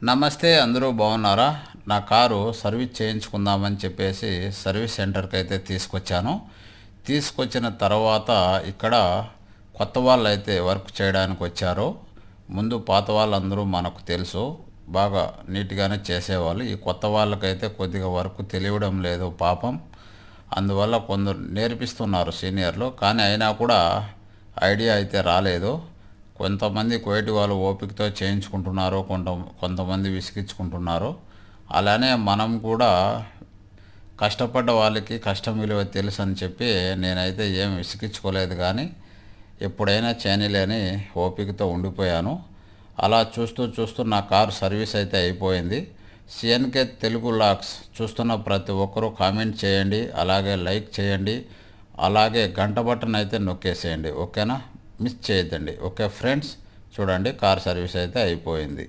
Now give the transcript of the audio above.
నమస్తే, అందరూ బాగున్నారా? నా కారు సర్వీస్ చేయించుకుందామని చెప్పేసి సర్వీస్ సెంటర్కి అయితే తీసుకొచ్చాను. తీసుకొచ్చిన తర్వాత ఇక్కడ కొత్త వాళ్ళు అయితే వర్క్ చేయడానికి వచ్చారు. ముందు పాత వాళ్ళందరూ మనకు తెలుసు, బాగా నీట్గానే చేసేవాళ్ళు. ఈ కొత్త వాళ్ళకైతే కొద్దిగా వర్క్ తెలియడం లేదు పాపం. అందువల్ల కొందరు నేర్పిస్తున్నారు సీనియర్లు, కానీ అయినా కూడా ఐడియా అయితే రాలేదు. కొంతమంది కోయటి వాళ్ళు ఓపికతో చేయించుకుంటున్నారు, కొంతమంది విసిగించుకుంటున్నారు. అలానే మనం కూడా కష్టపడ్డ వాళ్ళకి కష్టం విలువ తెలుసు అని చెప్పి నేనైతే ఏం విసిగించుకోలేదు, కానీ ఎప్పుడైనా చేయనిలేని ఓపికతో ఉండిపోయాను. అలా చూస్తూ చూస్తూ నా కారు సర్వీస్ అయితే అయిపోయింది. సిఎన్కే తెలుగు లాక్స్ చూస్తున్న ప్రతి ఒక్కరూ కామెంట్ చేయండి, అలాగే లైక్ చేయండి, అలాగే గంట బటన్ అయితే నొక్కేసేయండి. ఓకేనా? మిస్ చేయొద్దండి. ఓకే ఫ్రెండ్స్, చూడండి కార్ సర్వీస్ అయితే అయిపోయింది.